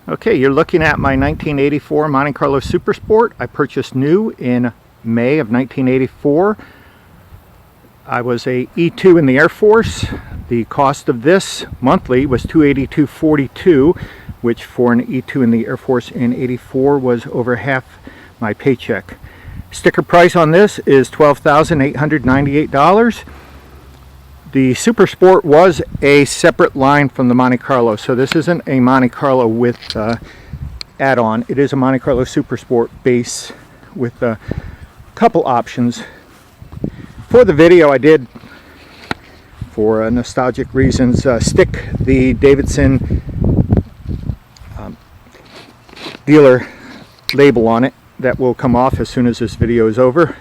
Okay, you're looking at my 1984 Monte Carlo Super Sport. I purchased new in May of 1984. I was a E2 in the Air Force. The cost of this monthly was $282.42, which for an E2 in the Air Force in '84 was over half my paycheck. Sticker price on this is $12,898. The Super Sport was a separate line from the Monte Carlo, so this isn't a Monte Carlo with add-on. It is a Monte Carlo Super Sport base with a couple options. For the video, I did, for nostalgic reasons, stick the Davidson dealer label on it. That will come off as soon as this video is over.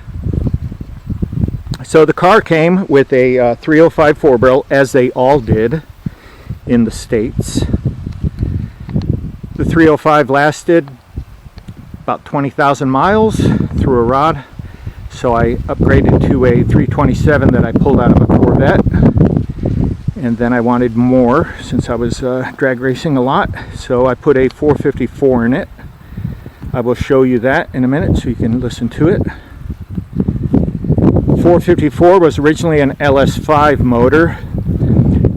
So the car came with a 305 4-barrel, as they all did in the States. The 305 lasted about 20,000 miles through a rod, so I upgraded to a 327 that I pulled out of a Corvette. And then I wanted more since I was drag racing a lot, so I put a 454 in it. I will show you that in a minute so you can listen to it. 454 was originally an LS5 motor,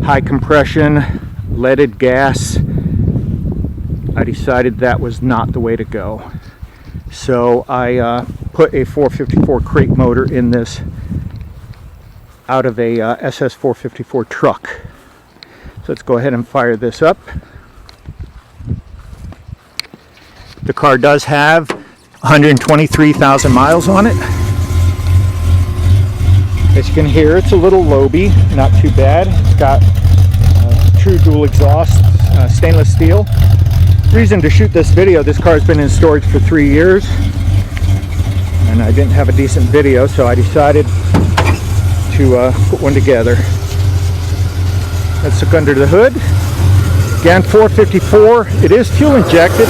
high compression, leaded gas. I decided that was not the way to go. So I put a 454 crate motor in this out of a SS 454 truck. So let's go ahead and fire this up. The car does have 123,000 miles on it. As you can hear, it's a little loby, not too bad. It's got true dual exhaust, stainless steel. Reason to shoot this video, this car has been in storage for 3 years and I didn't have a decent video, so I decided to put one together. Let's look under the hood. Again, 454, it is fuel injected.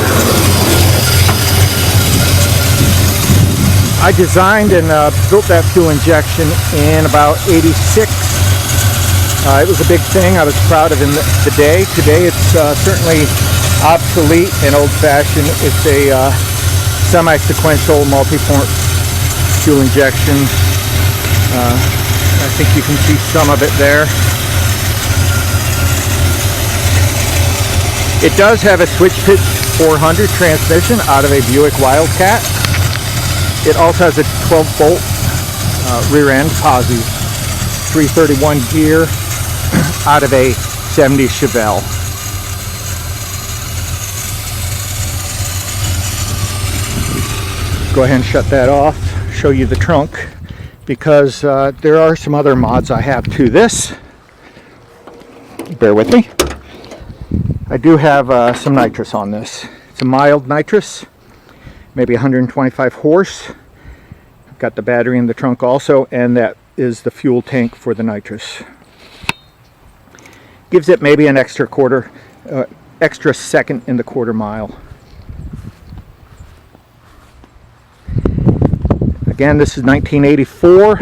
I designed and built that fuel injection in about '86. It was a big thing. I was proud of in the day. Today it's certainly obsolete and old-fashioned. It's a semi-sequential multi-port fuel injection. I think you can see some of it there. It does have a switch pitch 400 transmission out of a Buick Wildcat. It also has a 12-bolt rear end posi, 331 gear out of a 70 Chevelle. Go ahead and shut that off, show you the trunk, because there are some other mods I have to this. Bear with me. I do have some nitrous on this. It's a mild nitrous, maybe 125 horse. I've got the battery in the trunk also, and that is the fuel tank for the nitrous. Gives it maybe an extra second in the quarter mile. Again, this is 1984.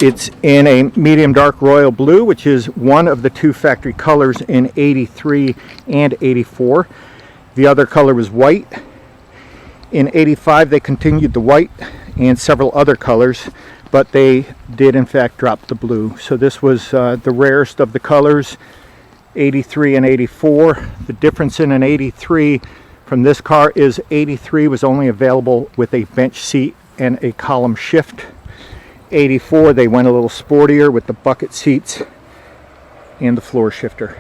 It's in a medium dark royal blue, which is one of the two factory colors in '83 and '84. The other color was white. In '85 they continued the white and several other colors, but they did in fact drop the blue. So this was the rarest of the colors, '83 and '84. The difference in an '83 from this car is '83 was only available with a bench seat and a column shift. '84 they went a little sportier with the bucket seats and the floor shifter.